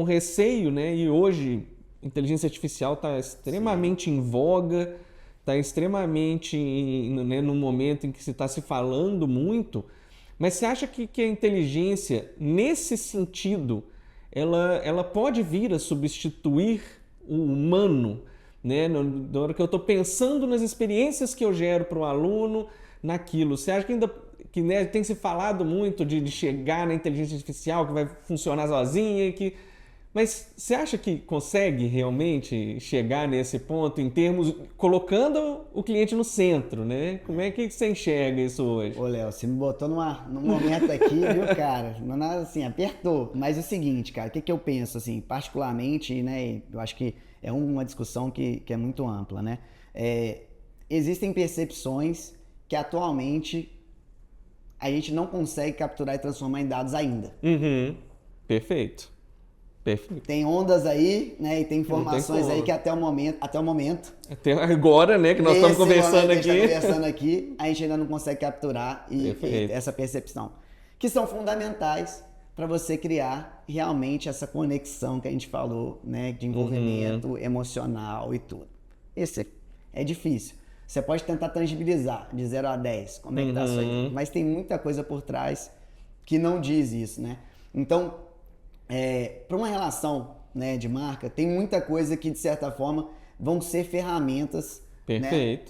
receio, né? E hoje, inteligência artificial está extremamente em voga, está extremamente no momento em que se está se falando muito, mas você acha que a inteligência, nesse sentido, ela pode vir a substituir o humano? Né? Na hora que eu estou pensando nas experiências que eu gero para o aluno, naquilo, você acha que ainda né, tem se falado muito de chegar na inteligência artificial, que vai funcionar sozinha, mas você acha que consegue realmente chegar nesse ponto em termos, colocando o cliente no centro, né? Como é que você enxerga isso hoje? Ô, Léo, você me botou num momento aqui, viu, cara? Não nada assim, apertou. Mas é o seguinte, cara, o que eu penso, assim, particularmente, né? Eu acho que é uma discussão que é muito ampla, né? Existem percepções que atualmente a gente não consegue capturar e transformar em dados ainda. Perfeito. Tem ondas aí, né? E tem informações aí que até o momento. Até agora, né? Que nós estamos conversando aqui, a gente ainda não consegue capturar e essa percepção. Que são fundamentais para você criar realmente essa conexão que a gente falou, né? De envolvimento emocional e tudo. Esse é difícil. Você pode tentar tangibilizar de 0 a 10, como é que tá isso aí. Mas tem muita coisa por trás que não diz isso, né? Então, para uma relação, né, de marca, tem muita coisa que, de certa forma, vão ser ferramentas, né,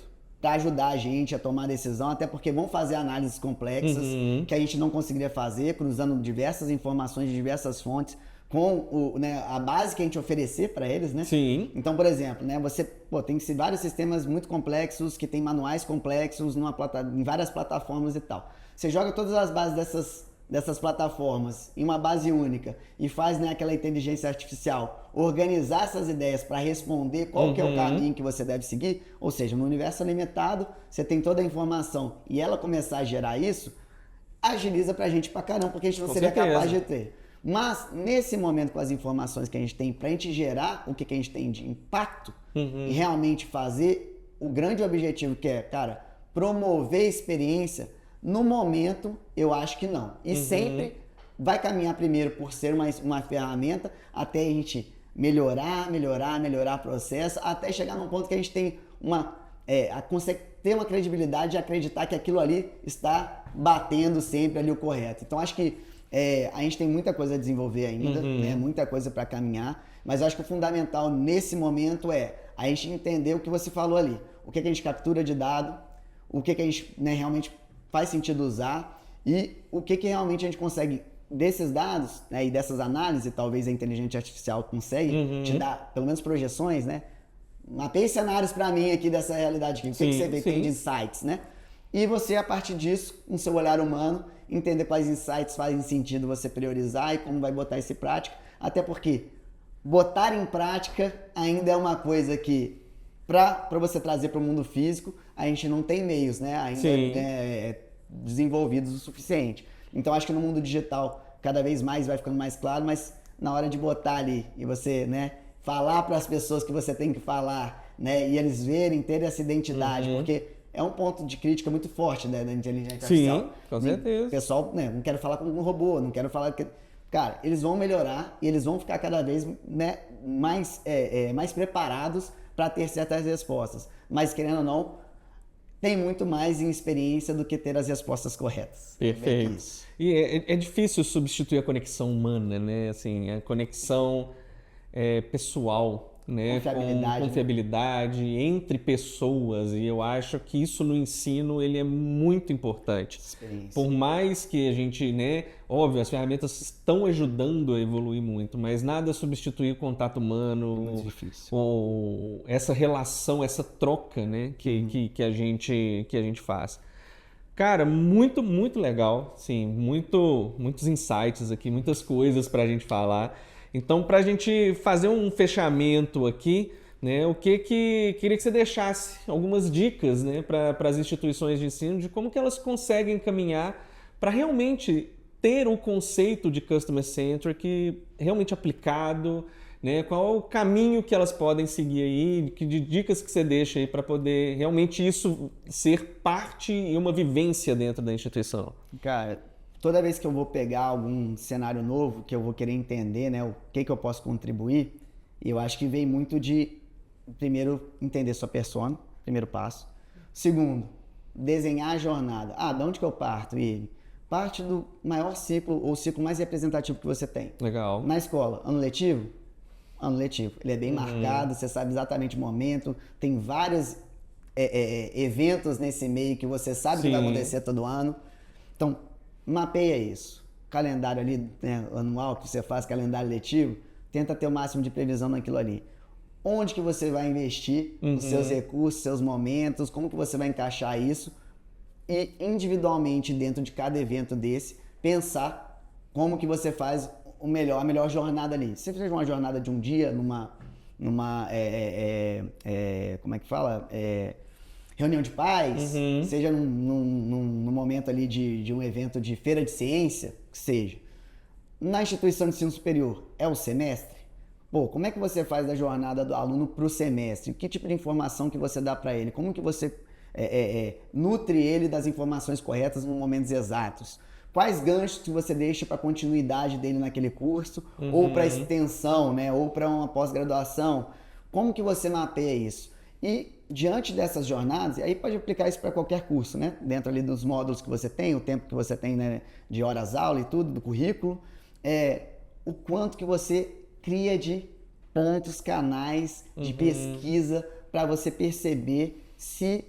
para ajudar a gente a tomar decisão, até porque vão fazer análises complexas que a gente não conseguiria fazer, cruzando diversas informações de diversas fontes, com a base que a gente oferecer para eles, né? Sim. Então, por exemplo, né, você tem vários sistemas muito complexos, que tem manuais complexos em várias plataformas e tal. Você joga todas as bases dessas plataformas em uma base única e faz, né, aquela inteligência artificial organizar essas ideias para responder qual que é o caminho que você deve seguir, ou seja, no universo limitado, você tem toda a informação e ela começar a gerar isso, agiliza pra gente pra caramba, porque a gente não seria capaz de ter. Mas, nesse momento, com as informações que a gente tem, pra gente gerar o que a gente tem de impacto e realmente fazer o grande objetivo que é, cara, promover experiência, no momento, eu acho que não. E sempre vai caminhar primeiro por ser uma ferramenta até a gente melhorar o processo, até chegar num ponto que a gente tem consegue ter uma credibilidade de acreditar que aquilo ali está batendo sempre ali o correto. Então, acho que a gente tem muita coisa a desenvolver ainda, né? Muita coisa para caminhar, mas eu acho que o fundamental nesse momento é a gente entender o que você falou ali, o que a gente captura de dado, o que a gente, né, realmente faz sentido usar E o que realmente a gente consegue desses dados, né, e dessas análises, talvez a inteligência artificial consegue te dar pelo menos projeções, né? Mapeie cenários para mim aqui dessa realidade aqui. O que você vê que tem de insights, né? E você, a partir disso, com seu olhar humano, entender quais insights fazem sentido você priorizar e como vai botar isso em prática. Até porque botar em prática ainda é uma coisa que, para você trazer para o mundo físico, a gente não tem meios, né? Ainda desenvolvidos o suficiente. Então, acho que no mundo digital, cada vez mais vai ficando mais claro, mas na hora de botar ali e você, né, falar para as pessoas que você tem que falar, né, e eles verem, ter essa identidade, porque é um ponto de crítica muito forte, né, da inteligência artificial. Sim, com certeza. O pessoal, né, não quero falar com um robô, não quero falar... Cara, eles vão melhorar e eles vão ficar cada vez, né, mais preparados para ter certas respostas. Mas, querendo ou não, tem muito mais em experiência do que ter as respostas corretas. Perfeito. E é difícil substituir a conexão humana, né? Assim, a conexão pessoal, né? Confiabilidade entre pessoas. E eu acho que isso no ensino ele é muito importante. Por mais que a gente, né? Óbvio, as ferramentas estão ajudando a evoluir muito, mas nada substitui o contato humano. É muito difícil. Ou essa relação, essa troca, né? Que a gente faz. Cara, muito, muito legal, sim, muitos insights aqui, muitas coisas para a gente falar. Então, para a gente fazer um fechamento aqui, né, queria que você deixasse algumas dicas, né, para as instituições de ensino de como que elas conseguem caminhar para realmente ter o conceito de Customer Centric realmente aplicado, né? Qual o caminho que elas podem seguir aí, de dicas que você deixa aí para poder realmente isso ser parte e uma vivência dentro da instituição? Cara, toda vez que eu vou pegar algum cenário novo, que eu vou querer entender, né, o que eu posso contribuir, eu acho que vem muito de, primeiro, entender sua persona, primeiro passo. Segundo, desenhar a jornada. De onde que eu parto, Ive? Parte do maior ciclo, ou ciclo mais representativo que você tem. Legal. Na escola, ano letivo? Ano letivo. Ele é bem marcado, você sabe exatamente o momento, tem vários eventos nesse meio que você sabe que vai acontecer todo ano. Então, mapeia isso. Calendário ali, né, anual que você faz, calendário letivo, tenta ter o máximo de previsão naquilo ali. Onde que você vai investir os seus recursos, seus momentos, como que você vai encaixar isso e individualmente dentro de cada evento desse, pensar como que você faz a melhor jornada ali. Se você fizer uma jornada de um dia, como é que fala? Reunião de pais, seja num momento ali de um evento de feira de ciência, que seja. Na instituição de ensino superior, é o semestre? Como é que você faz a jornada do aluno para o semestre? Que tipo de informação que você dá para ele? Como que você nutre ele das informações corretas nos momentos exatos? Quais ganchos que você deixa para a continuidade dele naquele curso, ou para extensão, né? Ou para uma pós-graduação? Como que você mapeia isso? E diante dessas jornadas, aí pode aplicar isso para qualquer curso, né? Dentro ali dos módulos que você tem, o tempo que você tem, né, de horas-aula e tudo, do currículo, o quanto que você cria de pontos, canais de pesquisa para você perceber se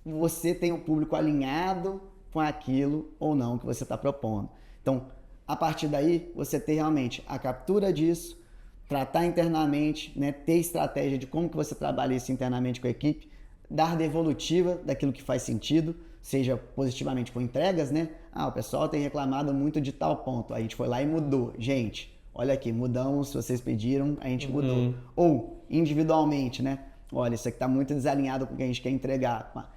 você tem um público alinhado com aquilo ou não que você está propondo. Então, a partir daí, você ter realmente a captura disso, tratar internamente, né, ter estratégia de como que você trabalha isso internamente com a equipe, dar devolutiva daquilo que faz sentido, seja positivamente com entregas, né? O pessoal tem reclamado muito de tal ponto, a gente foi lá e mudou. Gente, olha aqui, mudamos, se vocês pediram, a gente mudou. Ou individualmente, né? Olha, isso aqui está muito desalinhado com o que a gente quer entregar.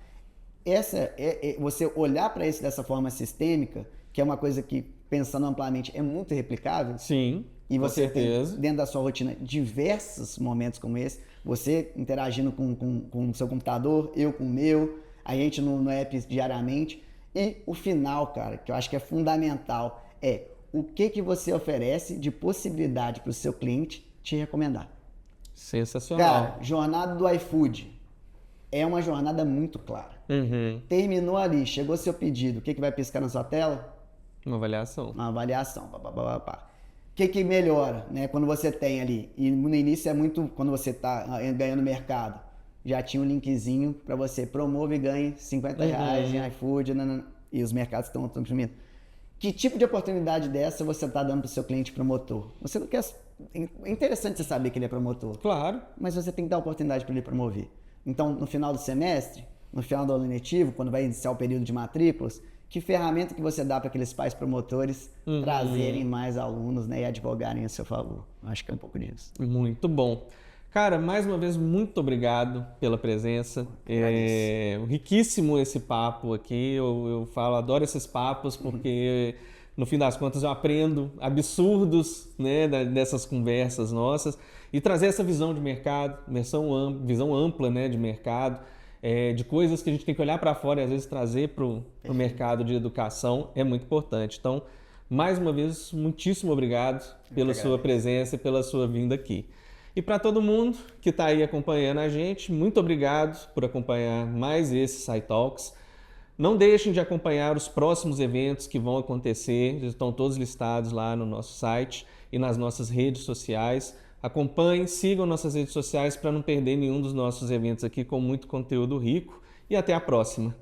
Você olhar para isso dessa forma sistêmica, que é uma coisa que, pensando amplamente, é muito replicável. Sim, e você com certeza. tem dentro da sua rotina diversos momentos como esse, você interagindo com o seu computador, eu com o meu, a gente no app diariamente. E o final, cara, que eu acho que é fundamental, é o que você oferece de possibilidade para o seu cliente te recomendar. Sensacional. Cara, jornada do iFood é uma jornada muito clara. Terminou ali, chegou seu pedido, o que vai piscar na sua tela? Uma avaliação. Uma avaliação. O que melhora, né? Quando você tem ali, e no início é muito, quando você está ganhando mercado, já tinha um linkzinho para você promove e ganhe R$50 em iFood, e os mercados estão imprimindo. Que tipo de oportunidade dessa você está dando para o seu cliente promotor? Você não quer... É interessante você saber que ele é promotor. Claro. Mas você tem que dar oportunidade para ele promover. Então, no final do semestre, no final do ano letivo, quando vai iniciar o período de matrículas, que ferramenta que você dá para aqueles pais promotores trazerem mais alunos, né, e advogarem a seu favor? Acho que é um pouco disso. Muito bom. Cara, mais uma vez, muito obrigado pela presença. Riquíssimo esse papo aqui. Eu falo, adoro esses papos, porque no fim das contas eu aprendo absurdos, né, dessas conversas nossas e trazer essa visão de mercado, visão ampla, né, de mercado, de coisas que a gente tem que olhar para fora e às vezes trazer para o mercado de educação é muito importante. Então, mais uma vez, muitíssimo obrigado pela sua presença e pela sua vinda aqui. E para todo mundo que está aí acompanhando a gente, muito obrigado por acompanhar mais esse SciTalks. Não deixem de acompanhar os próximos eventos que vão acontecer, estão todos listados lá no nosso site e nas nossas redes sociais. Acompanhem, sigam nossas redes sociais para não perder nenhum dos nossos eventos aqui com muito conteúdo rico. E até a próxima!